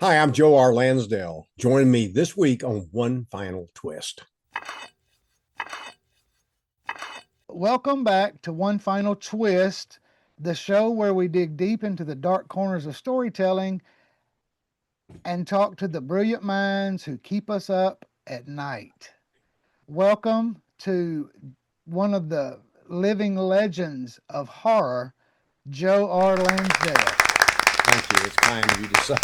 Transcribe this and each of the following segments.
Hi, I'm Joe R Lansdale. Join me this week on One Final Twist. Welcome back to One Final Twist, the show where we dig deep into the dark corners of storytelling and talk to the brilliant minds who keep us up at night. Welcome to one of the living legends of horror, Joe R Landsdale. Thank you. It's kind of you to say.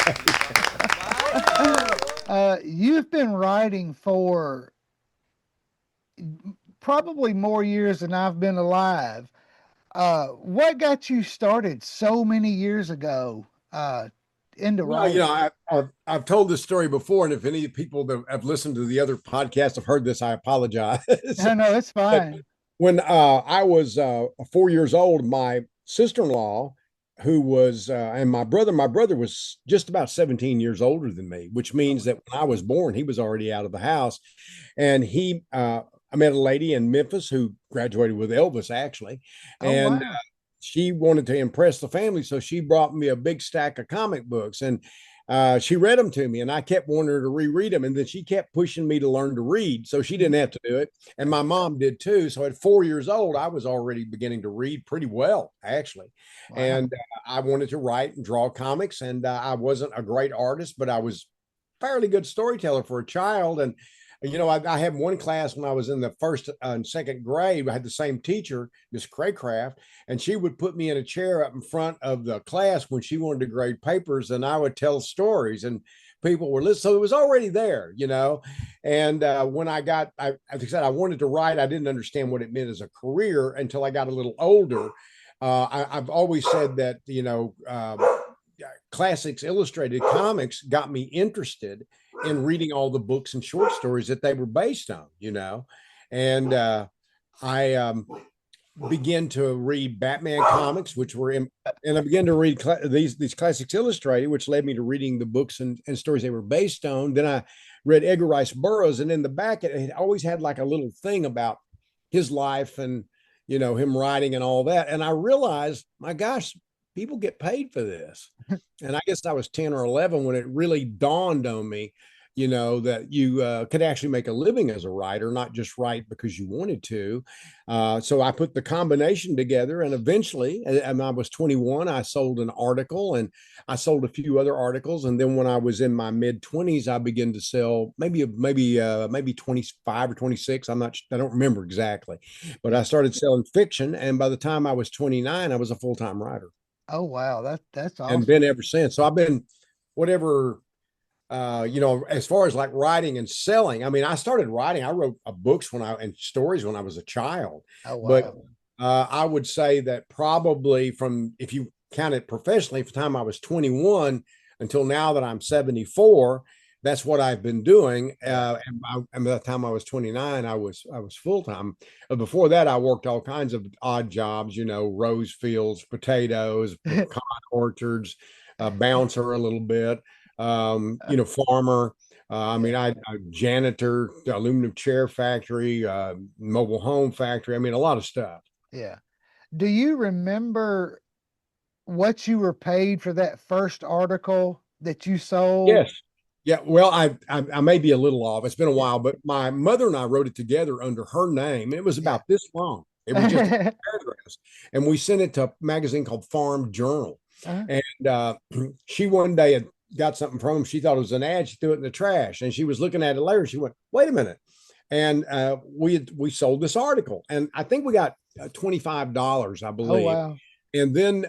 You've been writing for probably more years than I've been alive. What got you started so many years ago into Well, writing? I've told this story before, and if any people that have listened to the other podcasts have heard this, I apologize. No, it's But fine. when I was 4 years old, my sister-in-law, who was, and my brother was just about 17 years older than me, which means that when I was born, he was already out of the house. And I met a lady in Memphis who graduated with Elvis, actually. Oh, And wow. she wanted to impress the family. So she brought me a big stack of comic books. And she read them to me, and I kept wanting her to reread them. And then she kept pushing me to learn to read. So she didn't have to do it. And my mom did too. So at 4 years old, I was already beginning to read pretty well, actually. Wow. And I wanted to write and draw comics. And I wasn't a great artist, but I was fairly good storyteller for a child. And I had one class when I was in the first and second grade. I had the same teacher, Miss Craycraft, and she would put me in a chair up in front of the class when she wanted to grade papers, and I would tell stories, and people were listening. So it was already there. And when as I said, I wanted to write. I didn't understand what it meant as a career until I got a little older. I've always said that Classics Illustrated Comics got me interested in reading all the books and short stories that they were based on. And I began to read Batman comics, and I began to read these Classics Illustrated, which led me to reading the books and stories they were based on. Then I read Edgar Rice Burroughs, and in the back it always had like a little thing about his life and him writing and all that. And I realized, my gosh, people get paid for this. And I guess I was 10 or 11 when it really dawned on me, that you could actually make a living as a writer, not just write because you wanted to. So I put the combination together, and eventually, and I was 21, I sold an article, and I sold a few other articles. And then when I was in my mid 20s, I began to sell maybe 25 or 26. I don't remember exactly, but I started selling fiction. And by the time I was 29, I was a full-time writer, Oh, wow. That's and awesome. been ever since. So I've been whatever, as far as like writing and selling. I mean, I started writing. I wrote books and stories when I was a child, Oh, but wow. I would say that probably from, if you count it professionally, from the time I was 21 until now that I'm 74, that's what I've been doing. Yeah. And by the time I was 29, I was full time. Before that, I worked all kinds of odd jobs, rose fields, potatoes, pecan orchards, bouncer a little bit, farmer. I Yeah. mean, I janitor, aluminum chair factory, mobile home factory. I mean, a lot of stuff. Yeah. Do you remember what you were paid for that first article that you sold? Yes. Yeah. Well, I may be a little off. It's been a while, but my mother and I wrote it together under her name. It was Yeah. about this long. It was just a paragraphs, and we sent it to a magazine called Farm Journal. Uh-huh. And she one day had got something from him. She thought it was an ad. She threw it in the trash, and she was looking at it later. She went, "Wait a minute!" And we sold this article, and I think we got $25, I Oh, believe. wow. And then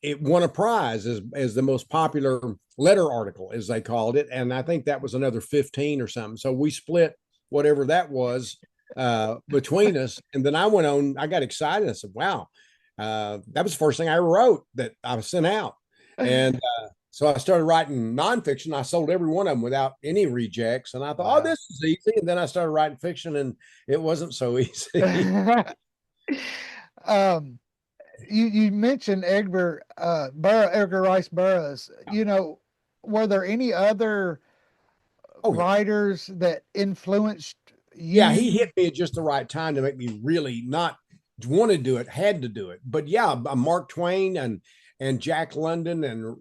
it won a prize as the most popular letter article, as they called it. And I think that was another 15 or something. So we split whatever that was between us. And then I went on, I got excited. I said, wow, that was the first thing I ever wrote that I sent out. And so I started writing nonfiction. I sold every one of them without any rejects. And I thought, oh, Wow. this is easy. And then I started writing fiction, and it wasn't so easy. um, you mentioned Edgar Rice Burroughs. Were there any other Oh, yeah. writers that influenced Yeah, he you? hit me at just the right time to make me really not want to do it, had to do it. But yeah, Mark Twain and Jack London and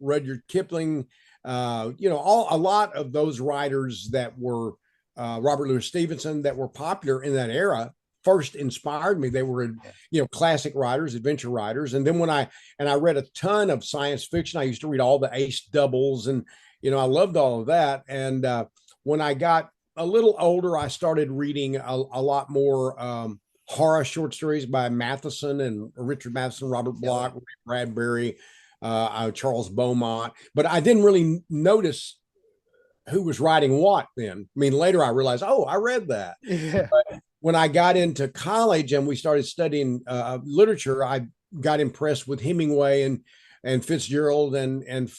Rudyard Kipling, a lot of those writers that were Robert Louis Stevenson that were popular in that era first inspired me. They were, classic writers, adventure writers. And then I read a ton of science fiction. I used to read all the Ace Doubles, and I loved all of that. And when I got a little older, I started reading a lot more horror short stories by Matheson and Richard Matheson, Robert Bloch, Bradbury, Charles Beaumont. But I didn't really notice who was writing what then. I mean, later I realized, oh, I read that. Yeah. But when I got into college and we started studying literature, I got impressed with Hemingway and Fitzgerald and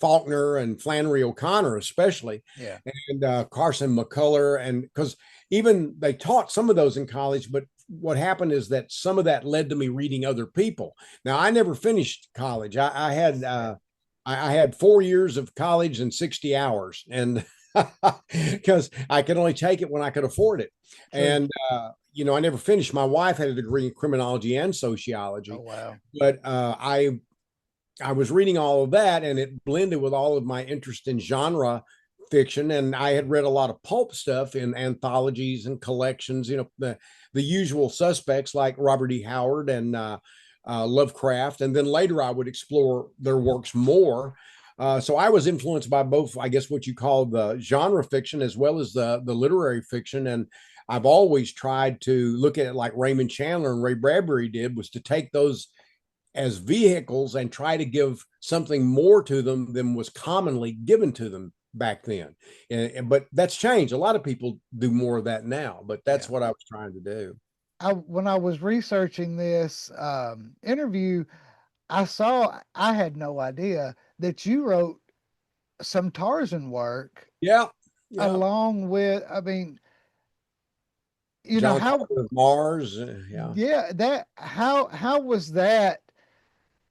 Faulkner and Flannery O'Connor, especially, Yeah. and Carson McCullers. And because even they taught some of those in college, but what happened is that some of that led to me reading other people. Now, I never finished college. I had 4 years of college and 60 hours, and because I could only take it when I could afford it. True. And I never finished. My wife had a degree in criminology and sociology. Oh, wow. But I was reading all of that, and it blended with all of my interest in genre fiction. And I had read a lot of pulp stuff in anthologies and collections, the usual suspects like Robert E. Howard and Lovecraft. And then later I would explore their works more. So I was influenced by both, I guess, what you call the genre fiction as well as the literary fiction. And I've always tried to look at it like Raymond Chandler and Ray Bradbury did, was to take those as vehicles and try to give something more to them than was commonly given to them back then. But that's changed. A lot of people do more of that now, but that's what I was trying to do. When I was researching this interview, I had no idea that you wrote some Tarzan work. Yeah. Along with, I mean, John how Carter of Mars. how was that?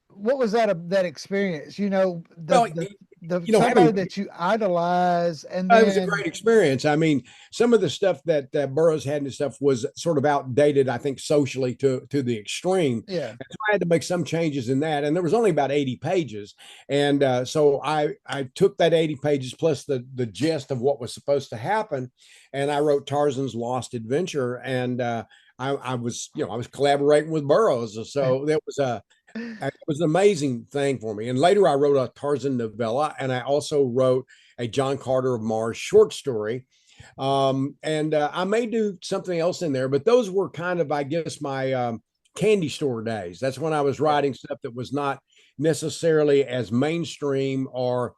What was that experience? Somebody that you idolize, and then it was a great experience. I mean, some of the stuff that Burroughs had and stuff was sort of outdated, I think, socially to the extreme. Yeah. And so I had to make some changes in that, and there was only about 80 pages, and so I took that 80 pages plus the gist of what was supposed to happen, and I wrote Tarzan's Lost Adventure, and I was collaborating with Burroughs, so that was it was an amazing thing for me. And later I wrote a Tarzan novella, and I also wrote a John Carter of Mars short story. And I may do something else in there, but those were kind of, I guess, my candy store days. That's when I was writing stuff that was not necessarily as mainstream or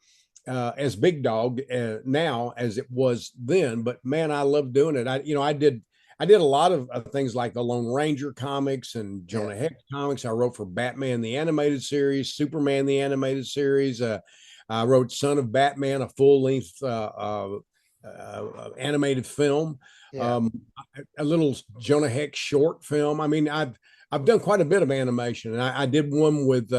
as big dog now as it was then. But man, I love doing it. I did a lot of things like the Lone Ranger comics and Jonah Hex comics. I wrote for Batman the animated series, Superman the animated series. I wrote Son of Batman, a full-length animated film. A little Jonah Hex short film. I mean, I've done quite a bit of animation, and I did one with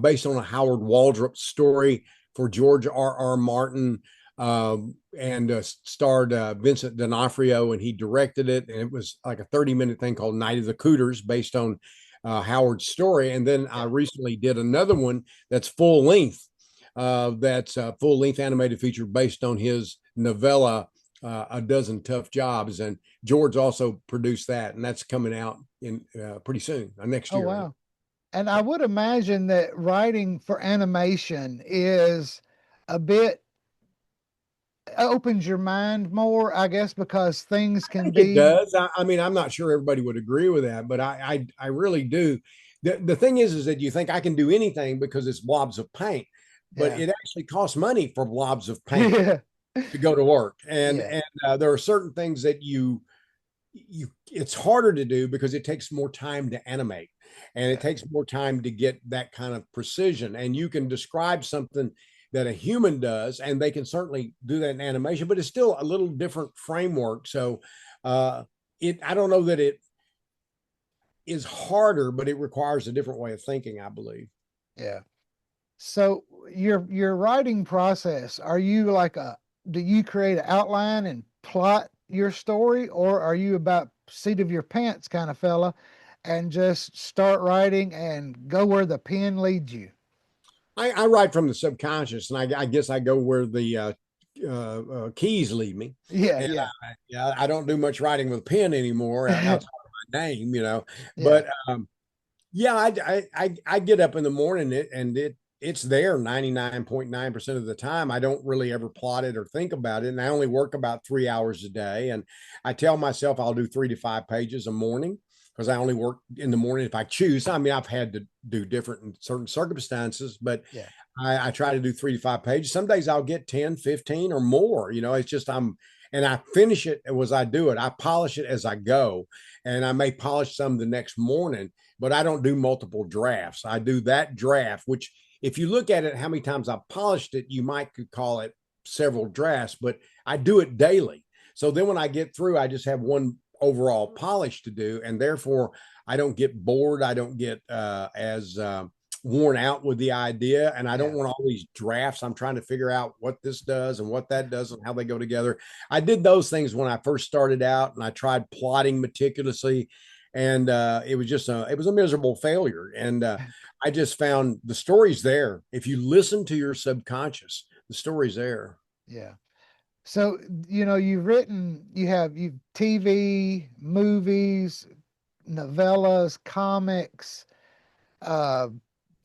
based on a Howard Waldrop story for George R Martin. And starred Vincent D'Onofrio, and he directed it. And it was like a 30-minute thing called Night of the Cooters, based on Howard's story. And then I recently did another one that's full length. That's a full length animated feature based on his novella, A Dozen Tough Jobs. And George also produced that, and that's coming out in pretty soon, next year. Oh, wow. And I would imagine that writing for animation is a bit opens your mind more, I guess, because things can be. It does. I mean, I'm not sure everybody would agree with that, but I really do. The thing is that you think I can do anything because it's blobs of paint, but it actually costs money for blobs of paint to go to work. And there are certain things that it's harder to do because it takes more time to animate, and it takes more time to get that kind of precision. And you can describe something that a human does, and they can certainly do that in animation, but it's still a little different framework. So I don't know that it is harder, but it requires a different way of thinking, I believe. Yeah. So your writing process, are you like do you create an outline and plot your story, or are you about seat of your pants kind of fella and just start writing and go where the pen leads you? I write from the subconscious, and I guess I go where the keys lead me. Yeah, And yeah, yeah, I don't do much writing with a pen anymore outside of my name, yeah, But yeah, I get up in the morning and it's there 99.9% of the time. I don't really ever plot it or think about it. And I only work about 3 hours a day. And I tell myself I'll do 3 to 5 pages a morning because I only work in the morning if I choose. I mean, I've had to do different in certain circumstances, but yeah, I try to do 3 to 5 pages. Some days I'll get 10, 15 or more. It's just and I finish it as I do it. I polish it as I go. And I may polish some the next morning, but I don't do multiple drafts. I do that draft, which if you look at it, how many times I've polished it, you might could call it several drafts, but I do it daily. So then when I get through, I just have one overall polish to do. And therefore I don't get bored. I don't get as worn out with the idea, and I don't yeah. want all these drafts. I'm trying to figure out what this does and what that does and how they go together. I did those things when I first started out, and I tried plotting meticulously, and it was just it was a miserable failure. And I just found the story's there. If you listen to your subconscious, the story's there. Yeah. So, you've TV, movies, novellas, comics, uh,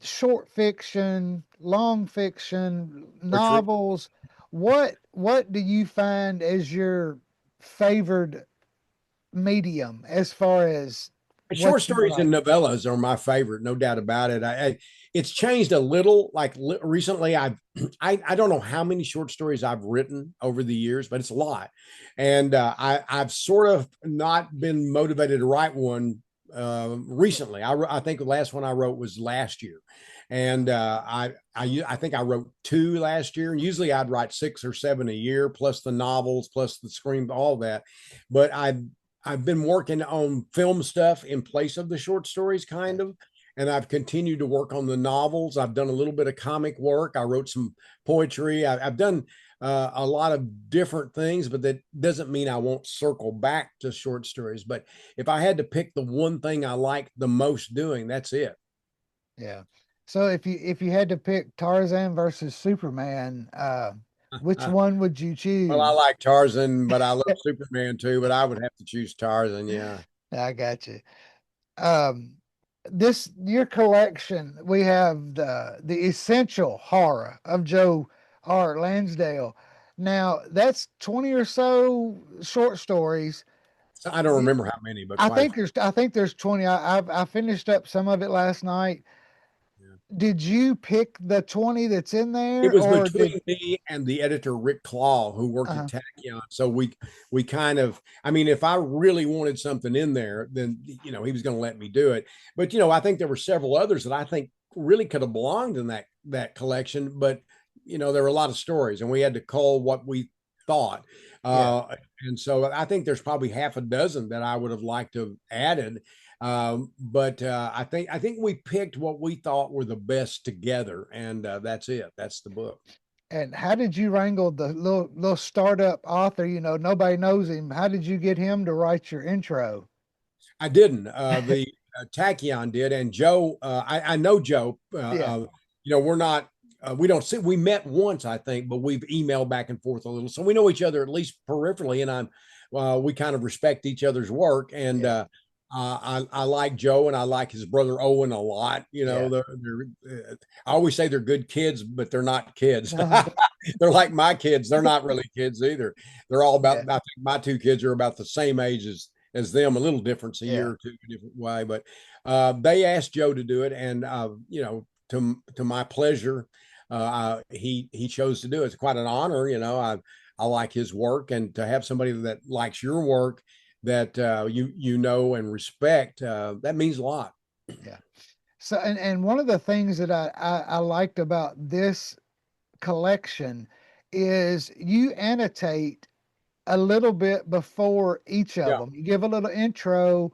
short fiction, long fiction, Poetry. novels. What do you find as your favored medium as far as Short what you stories and like? novellas are my favorite, no doubt about it. It's changed a little. Like recently, I don't know how many short stories I've written over the years, but it's a lot. And I've sort of not been motivated to write one recently. I think the last one I wrote was last year, and I think I wrote two last year. And usually I'd write 6 or 7 a year, plus the novels, plus the screen, all that. But I've been working on film stuff in place of the short stories, kind Yeah. of. And I've continued to work on the novels. I've done a little bit of comic work. I wrote some poetry. I've done a lot of different things, but that doesn't mean I won't circle back to short stories. But if I had to pick the one thing I like the most doing, that's it. Yeah. So if you had to pick Tarzan versus Superman, which one would you Well, I choose? like Tarzan, but I love Superman too. But I would have to choose Tarzan. Yeah. I got you. Um, this your collection. We have the essential horror of Joe R Lansdale. Now that's 20 or so short stories. So I don't remember how many, but quite a I think there's 20. I finished up some of it last night. few. Did you pick the 20 that's in It there, was or did? between me and the editor Rick Claw, who worked at Uh, Tachyon. So we kind of, I mean, if I really wanted something in there, then he was going to let me do it. But I think there were several others that I think really could have belonged in that collection. But there were a lot of stories, and we had to call what we thought. yeah. And so I think there's probably half a dozen that I would have liked to have added. But I think we picked what we thought were the best together, and that's it. That's the book. And how did you wrangle the little startup author? Nobody knows him. How did you get him to write your intro? I didn't. The Tachyon did, and Joe. I know Joe. Yeah, We're not. We don't see. We met once, I think, but we've emailed back and forth a little, so we know each other at least peripherally, and we kind of respect each other's work, and yeah, I like Joe, and I like his brother Owen a lot. yeah. I always say they're good kids, but they're not kids. No, They're like my kids. They're not really kids either. They're all about. yeah, I think my two kids are about the same age as them. A little difference, a year yeah, or two, a different way. But they asked Joe to do it, and to my pleasure, he chose to do it. It's quite an honor. I like his work, and to have somebody that likes your work that you know and respect, that means a lot. yeah. So, and one of the things that I liked about this collection is you annotate a little bit before each of Yeah, them. You give a little intro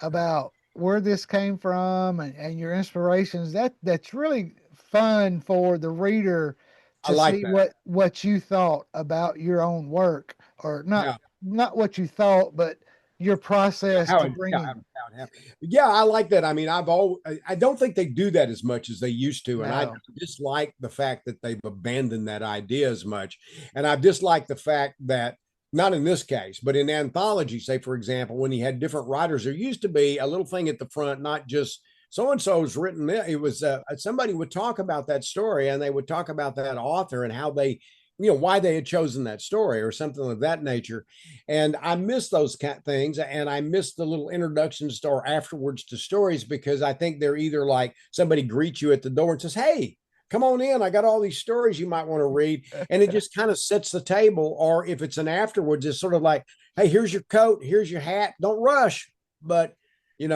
about where this came from and your inspirations. That's really fun for the reader I to like see that. what you thought about your own work, or not Yeah, not what you thought, but your process How to it, yeah, bringing. how it happened. Yeah, I like that. I mean, I don't think they do that as much as they used to, and I No. dislike the fact that they've abandoned that idea as much. And I dislike the fact that not in this case, but in anthology, say for example, when he had different writers, there used to be a little thing at the front, not just so and so's written. It was somebody would talk about that story, and they would talk about that author and how they, why they had chosen that story or something of that nature. And I miss those kind of things, and I miss the little introductions or afterwards to stories, because I think they're either like somebody greets you at the door and says, "Hey, come on in, I got all these stories you might want to read," and it just kind of sets the table. Or if it's an afterwards, it's sort of like, "Hey, here's your coat, here's your hat, don't rush," but we're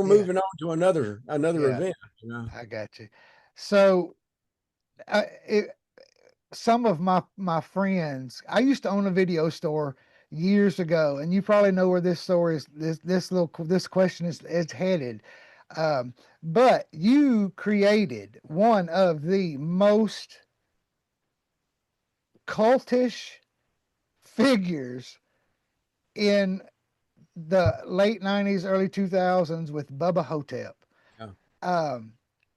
Yeah. moving on to another Yeah. event. I got you. So, it, some of my friends, I used to own a video store years ago, and you probably know where this story is. This question is headed. But you created one of the most cultish figures in the late 90s, early 2000s with Bubba Hotep. Yeah. Um,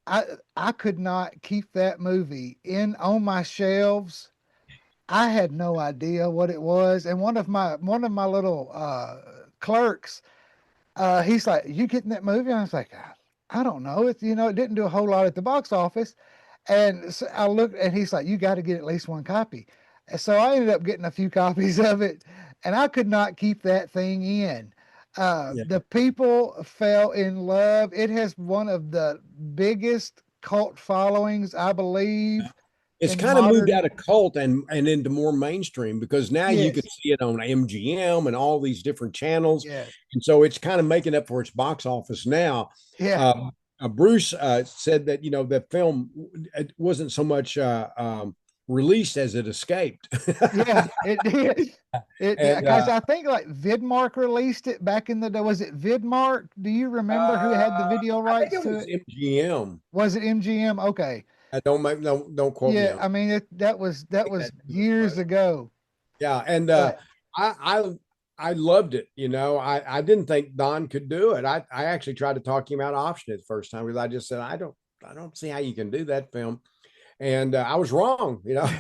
I I could not keep that movie in on my shelves. I had no idea what it was, and one of my little clerks, he's like, "You getting that movie?" And I was like, "I don't know. It didn't do a whole lot at the box office." And so I looked, and he's like, "You got to get at least one copy." And so I ended up getting a few copies of it, and I could not keep that thing in. Yeah. The people fell in love. It has one of the biggest cult followings, I believe, It's in kind of moved modern. out of cult and into more mainstream, because now you can Yes, see it on MGM and all these different channels, yes, and so it's kind of making up for its box office now. yeah, Bruce said that that film it wasn't so much released as it escaped. yeah. It did. It did And because I think like Vidmark released it back in the day. Was it Vidmark? Do you remember who had the video I think rights it to was it? MGM. Was it MGM? Okay. Don't quote me Yeah, on I mean that was it. years ago. Yeah, and But I I I loved it. I didn't think Don could do it. I actually tried to talk him out of option it the first time, because I just said I don't see how you can do that film, and I was wrong. yeah,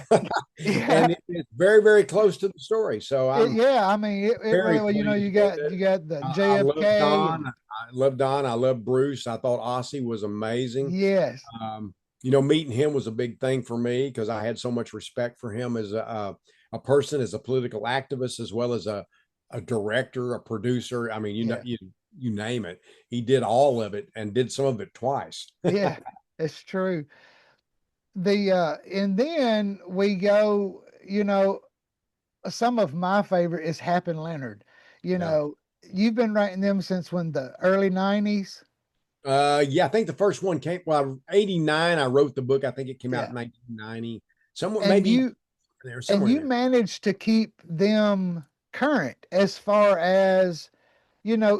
And it's very very close to the story. So I'm yeah, I mean it very really well, pleased you with got it. you got the I love JFK Don. and I love Don. I love Bruce. I thought Ossie was amazing. yes, Um, Meeting him was a big thing for me, because I had so much respect for him as a person, as a political activist, as well as a director, a producer. I mean, yeah, you name it. He did all of it, and did some of it twice. yeah, it's true. And then we go, some of my favorite is Hap and Leonard. You Yeah. know, you've been writing them since when, the early 90s? Yeah, I think the first one came, well, 89. I wrote the book. I think it came out Yeah. in 1990. Somewhere, And maybe you there, and somewhere in you there. managed to keep them current as far as,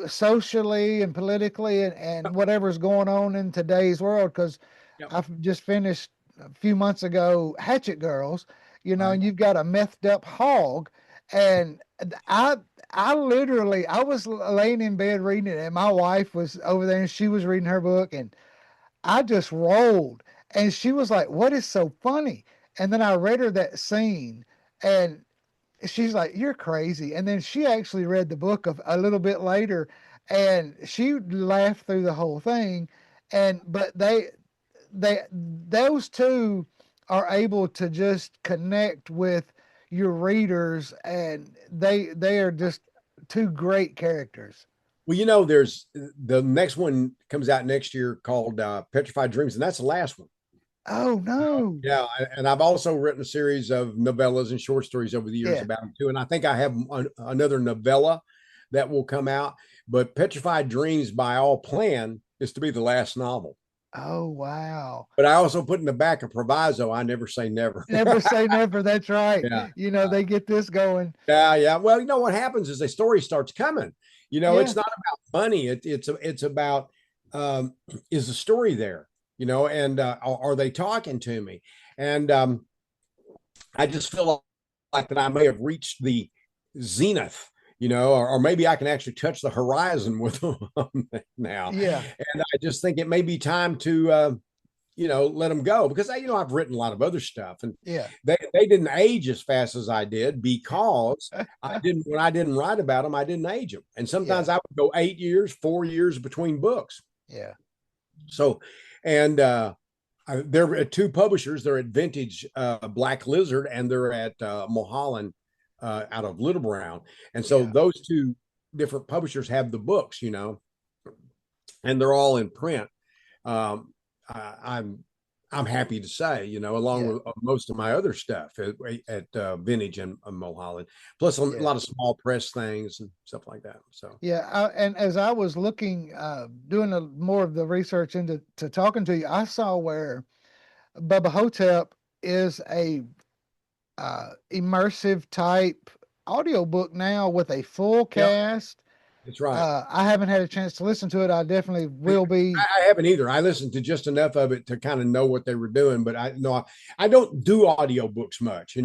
socially and politically and whatever's going on in today's world. Because Yep. I've just finished a few months ago Hatchet Girls, Right. and you've got a methed up hog. And I literally, I was laying in bed reading it, and my wife was over there and she was reading her book, and I just rolled. And she was like, "What is so funny?" And then I read her that scene, and she's like, "You're crazy." And then she actually read the book of a little bit later, and she laughed through the whole thing. And but those two are able to just connect with your readers, and they are just two great characters. Well, there's the next one comes out next year called Petrified Dreams, and that's the last one. Oh no. Yeah, and I've also written a series of novellas and short stories over the years Yeah. about them too. And I think I have another novella that will come out. But Petrified Dreams, by all plan, is to be the last novel. Oh wow. But I also put in the back a proviso: I never say never. Never say never. That's right. Yeah, They get this going. yeah. Well, what happens is the story starts coming. Yeah. It's not about money. It's about um, is the story there? And are they talking to me? And I just feel like that I may have reached the zenith, or maybe I can actually touch the horizon with them now. Yeah. And I just think it may be time to, let them go because I've written a lot of other stuff and Yeah. they didn't age as fast as I did because when I didn't write about them, I didn't age them. And Yeah. sometimes I would go 8 years, 4 years between books. Yeah. So, and they're at two publishers. They're at Vintage Black Lizard and they're at Mulholland out of Little Brown. And so Yeah. those two different publishers have the books, and they're all in print. Um, I'm happy to say, along Yeah. with most of my other stuff at Vintage and Mulholland, plus a Yeah. lot of small press things and stuff like that. So Yeah, and as I was looking, doing more of the research into talking to you, I saw where Bubba Hotep is a immersive type audiobook now with a full yeah, cast. that's right. I haven't had a chance to listen to it. I definitely will be. I haven't either. I listened to just enough of it to kind of know what they were doing, but I don't do audiobooks much.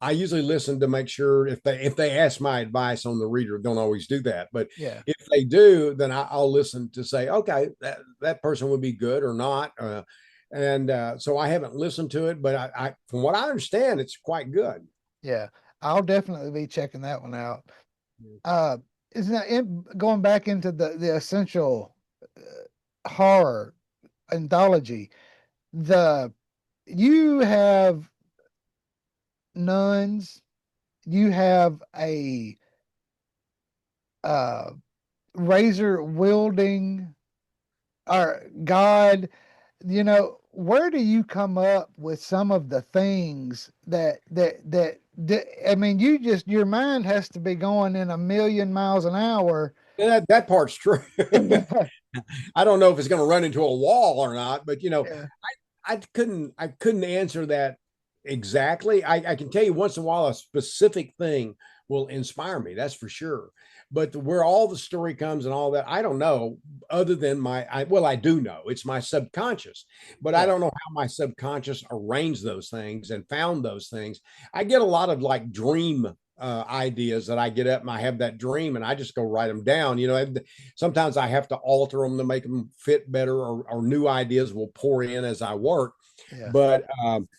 I usually listen to make sure if they ask my advice on the reader, don't always do that, but Yeah, if they do, then I'll listen to say, okay, that person would be good or not. And so I haven't listened to it, but I from what I understand, it's quite good. yeah, I'll definitely be checking that one out. Uh, isn't that going back into the essential horror anthology? The You have nuns, you have a uh razor wielding or god. Where do you come up with some of the things I mean, your mind has to be going in 1,000,000 miles an hour. That part's true. I don't know if it's going to run into a wall or not, but Yeah, I couldn't answer that exactly. I can tell you once in a while a specific thing will inspire me. That's for sure. But where all the story comes and all that, I don't know. Other than I do know it's my subconscious, but I yeah, don't know how my subconscious arranged those things and found those things. I get a lot of like dream ideas that I get up and I have that dream and I just go write them down. Sometimes I have to alter them to make them fit better, or new ideas will pour in as I work. yeah. But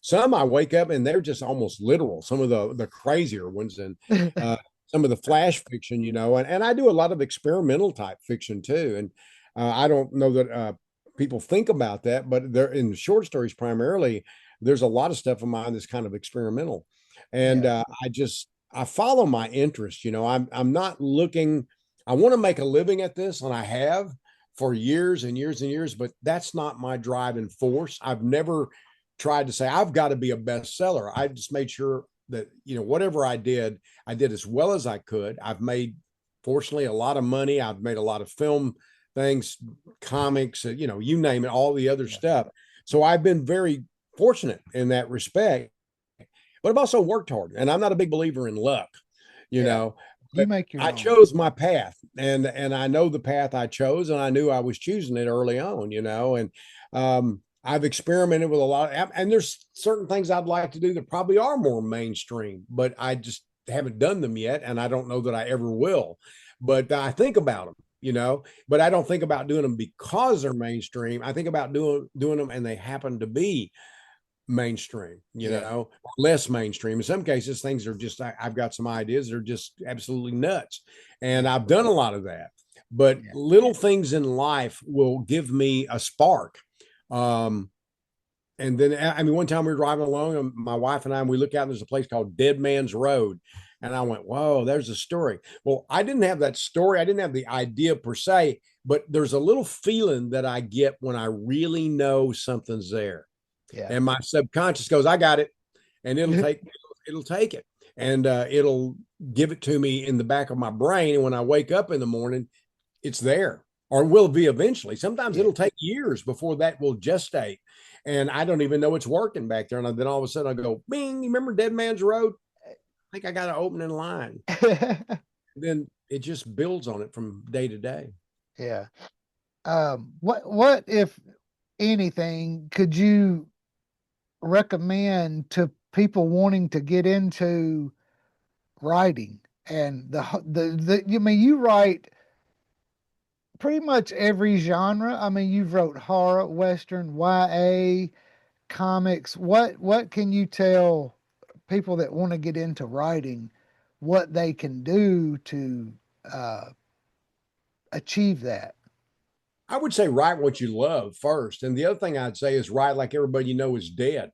some I wake up and they're just almost literal. Some of the crazier ones, and uh, some of the flash fiction, and I do a lot of experimental type fiction too. And I don't know that people think about that, but they're in short stories primarily. There's a lot of stuff of mine that's kind of experimental, and Yeah, I follow my interest. I'm not looking. I want to make a living at this, and I have for years and years and years. But that's not my driving force. I've never tried to say I've got to be a bestseller. I just made sure that whatever I did as well as I could. I've made, fortunately, a lot of money. I've made a lot of film things, comics, you name it, all the other yeah, stuff. So I've been very fortunate in that respect, but I've also worked hard, and I'm not a big believer in luck, you yeah. know. You But make your I own. chose my path, and I know the path I chose, and I knew I was choosing it early on, and I've experimented with a lot, and there's certain things I'd like to do that probably are more mainstream, but I just haven't done them yet, and I don't know that I ever will. But I think about them, but I don't think about doing them because they're mainstream. I think about doing them, and they happen to be mainstream, Yeah, or less mainstream. In some cases, things are just, I've got some ideas that are just absolutely nuts. And yeah, I've done a lot of that. But yeah, little things in life will give me a spark. Um, and then, I mean, one time we were driving along, and my wife and we look out, and there's a place called Dead Man's Road. And I went, whoa, there's a story. Well, I didn't have that story. I didn't have the idea per se, but there's a little feeling that I get when I really know something's there, yeah. and my subconscious goes, I got it, and it'll take it, and it'll give it to me in the back of my brain, and when I wake up in the morning, it's there, or will be eventually. Sometimes Yeah. it'll take years before that will gestate, and I don't even know it's working back there, and then all of a sudden I go, bing, you remember Dead Man's Road? I think I got an opening line. Then it just builds on it from day to day. Yeah. What if anything could you recommend to people wanting to get into writing And I mean, you write pretty much every genre. I mean, you've wrote horror, western, YA, comics. What can you tell people that want to get into writing what they can do to uh, achieve that? I would say write what you love first. And the other thing I'd say is write like everybody you know is dead.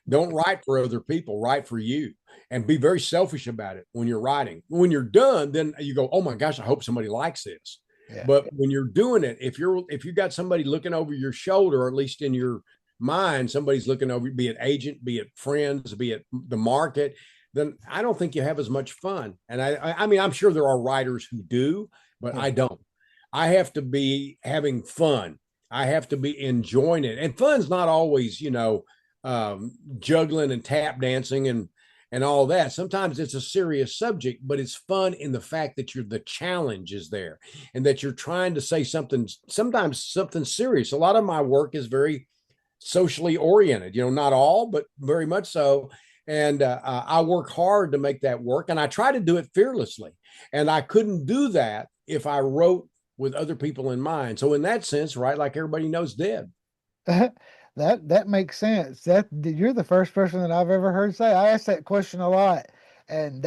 Don't write for other people, write for you, and be very selfish about it when you're writing. When you're done, then you go, "Oh my gosh, I hope somebody likes this." Yeah. But when you're doing it, if you got somebody looking over your shoulder, or at least in your mind, somebody's looking over, be it agent, be it friends, be it the market, then I don't think you have as much fun. And I mean, I'm sure there are writers who do, but Yeah. I don't. I have to be having fun. I have to be enjoying it. And fun's not always, juggling and tap dancing and all that. Sometimes it's a serious subject, but it's fun in the fact that the challenge is there and that you're trying to say something, sometimes something serious. A lot of my work is very socially oriented, not all, but very much so. And I work hard to make that work, and I try to do it fearlessly. And I couldn't do that if I wrote with other people in mind. So in that sense, right, like everybody knows, dead. That makes sense. That you're the first person that I've ever heard say. I ask that question a lot, and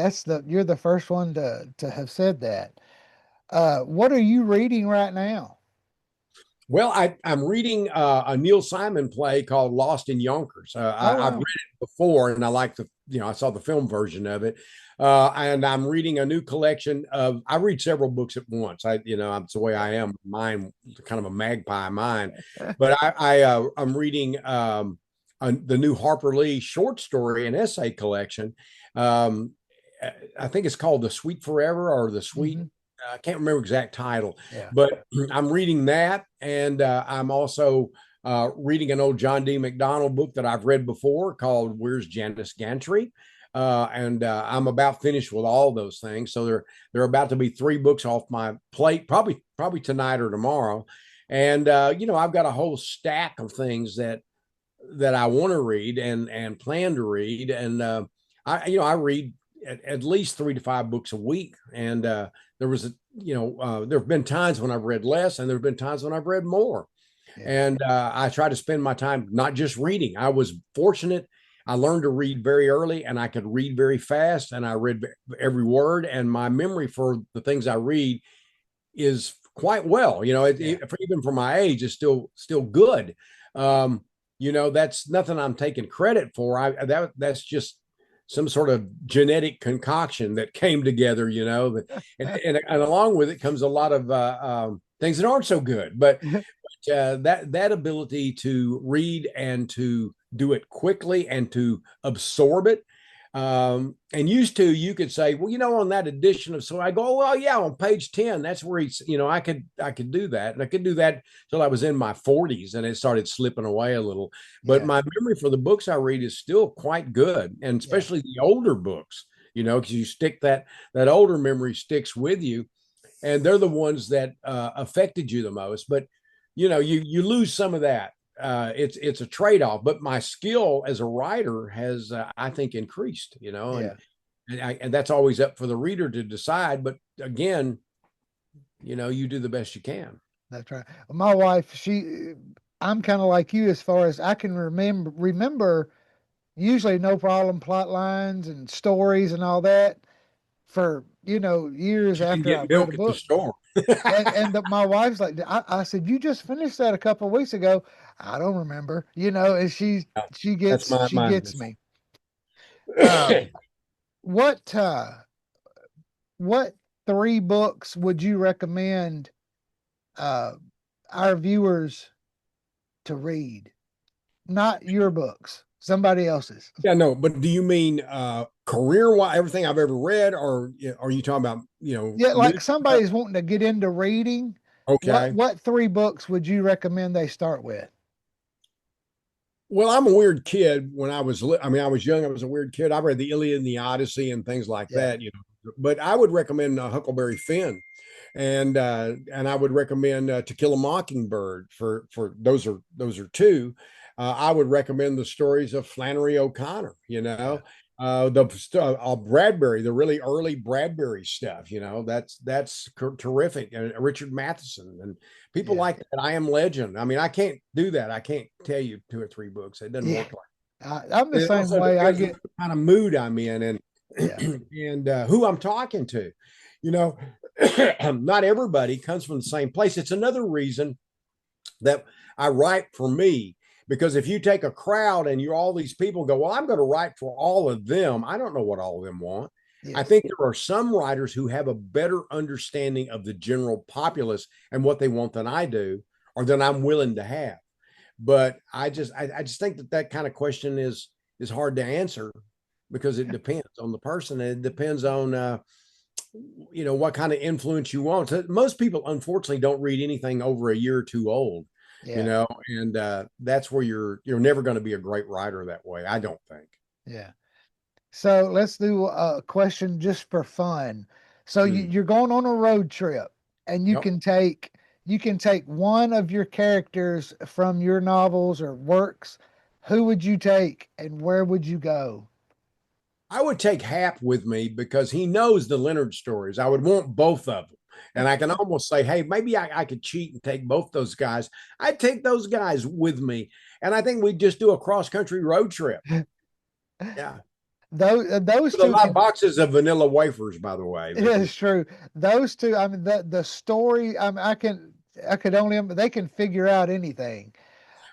you're the first one to have said that. What are you reading right now? Well, I'm reading a Neil Simon play called Lost in Yonkers. Oh I've read wow. it before, and I like I saw the film version of it. And I'm reading a new collection of. I read several books at once. It's the way I am. Mine, kind of a magpie mind. But I'm reading the new Harper Lee short story and essay collection. Um, I think it's called The Sweet Forever or The Sweet. Hmm. I can't remember exact title, Yeah. but I'm reading that, and I'm also reading an old John D. McDonald book that I've read before called "Where's Janice Gantry," and I'm about finished with all those things. So they're about to be 3 books off my plate, probably tonight or tomorrow. And I've got a whole stack of things that I want to read and plan to read, and I read at least 3 to 5 books a week, and there was there have been times when I've read less, and there have been times when I've read more, Yeah. and I try to spend my time not just reading. I was fortunate. I learned to read very early, and I could read very fast, and I read every word, and my memory for the things I read is quite well. Yeah. Even for my age, is still good. Um, that's nothing I'm taking credit for. That's just some sort of genetic concoction that came together. And along with it comes a lot of things that aren't so good. But that ability to read and to do it quickly and to absorb it. And used to, you could say, well, on that edition of, so I go, oh, well, yeah, on page 10, that's where he's, I could do that. And I could do that till I was in my 40s and it started slipping away a little. But Yeah. my memory for the books I read is still quite good. And Yeah. especially the older books, because you stick that older memory sticks with you. And they're the ones that affected you the most. But, you lose some of that. It's a trade-off, but my skill as a writer has I think increased, Yeah. and that's always up for the reader to decide. But again, you do the best you can. That's right. My wife, I'm kind of like you as far as I can remember usually no problem plot lines and stories and all that for years You can after get I've read a milk at the book. store. My wife's like, I said, you just finished that a couple of weeks ago. I don't remember, and she That's gets she mine. gets me. Uh, what uh, what 3 books would you recommend uh, our viewers to read? Not your books, somebody else's. Yeah, no, but do you mean career wise, everything I've ever read, or are you talking about Yeah, new like stuff? somebody's wanting to get into reading. What Okay. what 3 books would you recommend they start with? Well, I'm a weird kid. I was young. I was a weird kid. I read the Iliad and the Odyssey and things like Yeah, that. But I would recommend Huckleberry Finn, and I would recommend To Kill a Mockingbird for those are 2. I would recommend the stories of Flannery O'Connor, Yeah. Bradbury, the really early Bradbury stuff, that's terrific. And Richard Matheson and people Yeah. like that. I Am Legend. I mean, I can't do that. I can't tell you 2 or 3 books. It doesn't Yeah. work like I'm the that. It same also way. I depends on get, the kind of mood I'm in and yeah. and who I'm talking to. You know, not everybody comes from the same place. It's another reason that I write for me. Because if you take a crowd and you're all these people go, well, I'm going to write for all of them. I don't know what all of them want. I Yes. think there are some writers who have a better understanding of the general populace and what they want than I do, or than I'm willing to have. But I just think that that kind of question is hard to answer because it depends on the person. And it depends on what kind of influence you want. So most people, unfortunately, don't read anything over a year or two old. Yeah. And that's where you're never going to be a great writer that way. I don't think. Yeah. So let's do a question just for fun. So Mm. you're going on a road trip and Yep. you can take one of your characters from your novels or works. Who would you take and where would you go? I would take Hap with me because he knows the Leonard stories. I would want both of them. And I can almost say, hey, maybe I could cheat and take both those guys. I'd take those guys with me. And I think we'd just do a cross country road trip. Yeah. Those With a two lot of can. boxes of vanilla wafers, by the way. It is true. Those two. I mean, the story. I could only. They can figure out anything.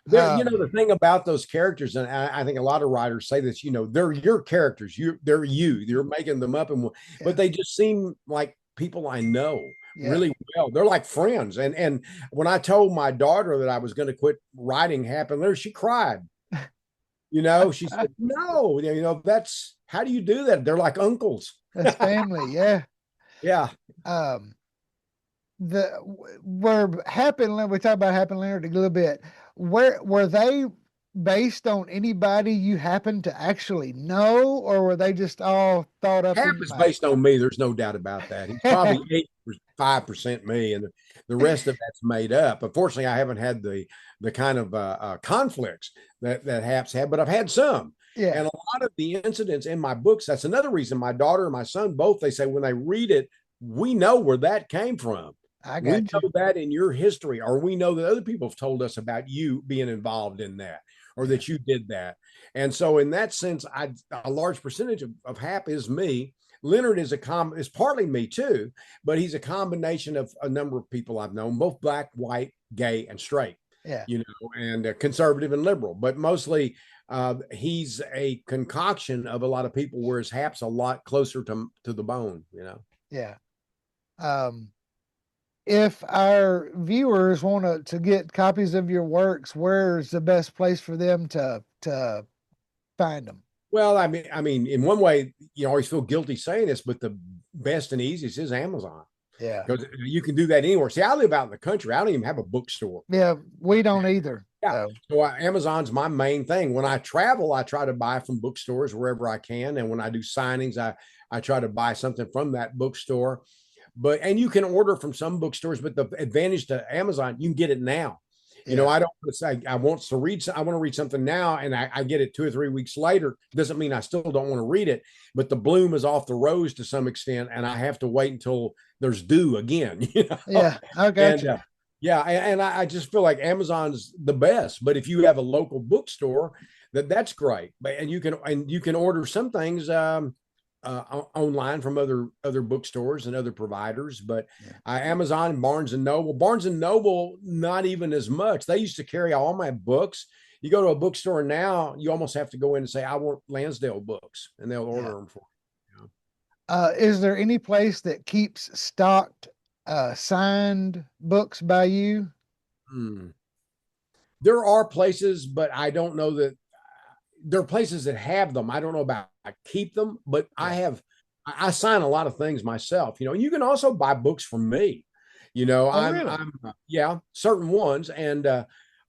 The thing about those characters, and I think a lot of writers say this, they're your characters. You're making them up, but Yeah. they just seem like people I know Yeah. really well. They're like friends. And when I told my daughter that I was going to quit writing Happy Letter, she cried. She said, "No, that's how do you do that? They're like uncles." That's family. Yeah. Yeah. Um. The were Happy Leonard. We talked about Happy Leonard a little bit. Where were they based on anybody you happen to actually know, or were they just all thought up Hap in your is mind? based on me. There's no doubt about that. He's probably 85% me, and the rest of that's made up. Unfortunately, I haven't had the kind of conflicts that Hap's had, but I've had some. Yeah, And a lot of the incidents in my books, that's another reason my daughter and my son both, they say when they read it, we know where that came from. I We got you. know that in your history, or we know that other people have told us about you being involved in that, or Yeah, that you did that. And so, in that sense, a large percentage of Hap is me. Leonard is partly me too, but he's a combination of a number of people I've known, both black, white, gay, and straight, yeah, and conservative and liberal. But mostly, he's a concoction of a lot of people, whereas Hap's a lot closer to the bone. yeah. Um, if our viewers want to get copies of your works, where's the best place for them to find them? Well, I mean, in one way, you always feel guilty saying this, but the best and easiest is Amazon Yeah, because you can do that anywhere. See, I live out in the country. I don't even have a bookstore. yeah. We don't either. Yeah. So So Amazon's my main thing. When I travel, I try to buy from bookstores wherever I can. And when I do signings, I try to buy something from that bookstore. And you can order from some bookstores, but the advantage to Amazon, you can get it now. yeah, I don't say I want to read. I want to read something now, and I get it 2 or 3 weeks later. Doesn't mean I still don't want to read it, but the bloom is off the rose to some extent, and I have to wait until there's due again. yeah. I got And you. yeah, and I just feel like Amazon's the best. But if you have a local bookstore, that's great. And you can order some things online from other bookstores and other providers. But Yeah. Amazon, Barnes and Noble, not even as much. They used to carry all my books. You go to a bookstore now, you almost have to go in and say, "I want Lansdale books," and they'll Yeah. order them for you. Is there any place that keeps stocked signed books by you? Hmm. There are places, but I don't know that there are places that have them. I don't know about I keep them, but Yeah. I sign a lot of things myself. You can also buy books from me. Oh, really? I'm yeah, certain ones, and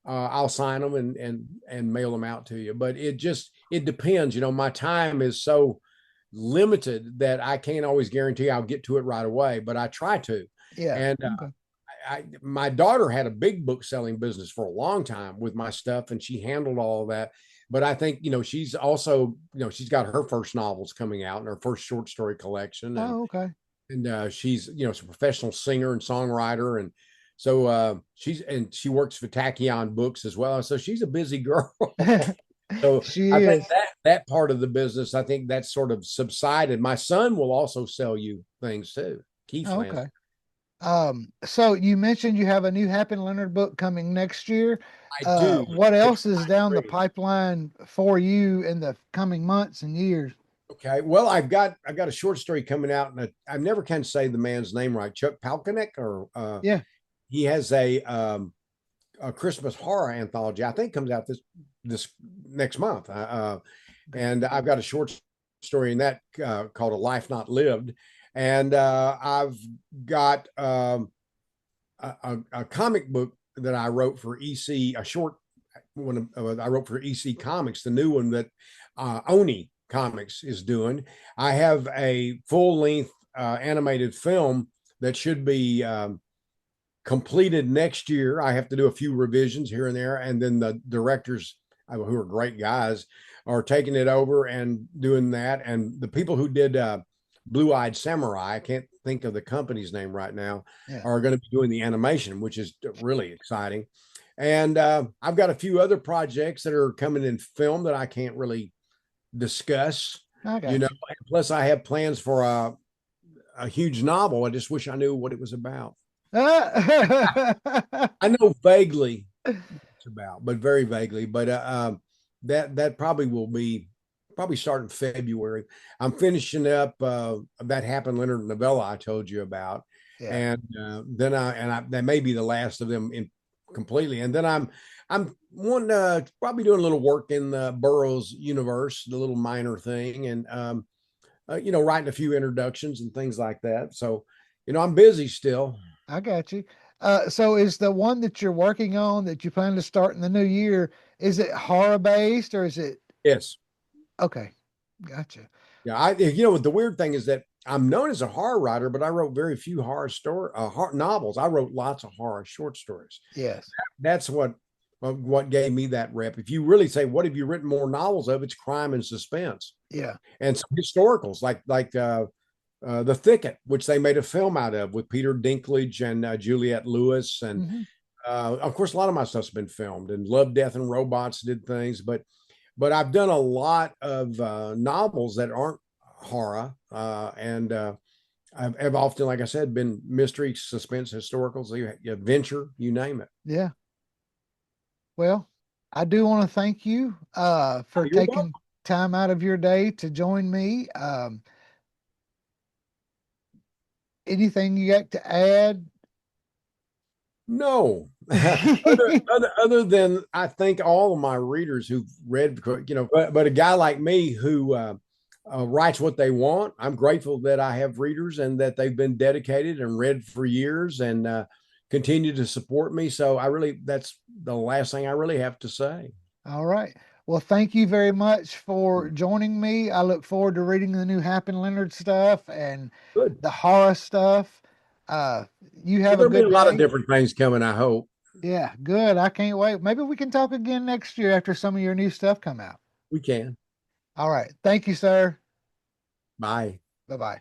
I'll sign them and mail them out to you. But it depends. My time is so limited that I can't always guarantee I'll get to it right away, but I try to. Yeah. And Okay. my daughter had a big book selling business for a long time with my stuff, and she handled all of that. But I think, she's also, she's got her first novels coming out and her first short story collection. Oh, okay. And she's, she's a professional singer and songwriter. And so she works for Tachyon Books as well. So she's a busy girl. So She I is. think that part of the business, I think that's sort of subsided. My son will also sell you things too. Keith Oh, Landsdale. okay. So you mentioned you have a new Happen Leonard book coming next year. I do. What It's else is down the great. pipeline for you in the coming months and years? Okay. Well, I've got a short story coming out, and I never can say the man's name right. Chuck Palahniuk, or Yeah. he has a Christmas horror anthology. I think comes out this next month. And I've got a short story in that called "A Life Not Lived," and I've got a comic book that I wrote for EC, a short one I wrote for EC Comics, the new one that Oni Comics is doing. I have a full length animated film that should be completed next year. I have to do a few revisions here and there, and then the directors, who are great guys, are taking it over and doing that. And the people who did Blue Eyed Samurai, I can't think of the company's name right now, Yeah. are going to be doing the animation, which is really exciting. And I've got a few other projects that are coming in film that I can't really discuss. I got you. Plus I have plans for a huge novel. I just wish I knew what it was about. I know vaguely what it's about, but very vaguely. But that probably will be probably start in February. I'm finishing up that Happened Leonard novella I told you about, Yeah. and that may be the last of them in completely. And then I'm one probably doing a little work in the Burroughs universe, the little minor thing, and writing a few introductions and things like that. So I'm busy still. I got you. So is the one that you're working on that you plan to start in the new year, is it horror based or is it Yes. okay? Gotcha. Yeah, the weird thing is that I'm known as a horror writer, but I wrote very few horror novels. I wrote lots of horror short stories. Yes. That's what gave me that rep. If you really say, what have you written more novels of? It's crime and suspense, Yeah. and some historicals like The Thicket, which they made a film out of with Peter Dinklage and Juliette Lewis, and Mm-hmm. of course a lot of my stuff's been filmed. And Love, Death, and Robots did things, but I've done a lot of novels that aren't horror, and I've often, like I said, been mystery, suspense, historicals, adventure, you name it. Yeah. Well, I do want to thank you for You're welcome. taking time out of your day to join me. Anything you got to add? No, other than I thank all of my readers who've read, but a guy like me who writes what they want, I'm grateful that I have readers and that they've been dedicated and read for years and continue to support me. So that's the last thing I really have to say. All right. Well, thank you very much for joining me. I look forward to reading the new Happen Leonard stuff and Good. the horror stuff. You have a There'll be a good lot of day. different things coming, I hope. Yeah, good. I can't wait. Maybe we can talk again next year after some of your new stuff come out. We can. All right. Thank you, sir. Bye. Bye-bye.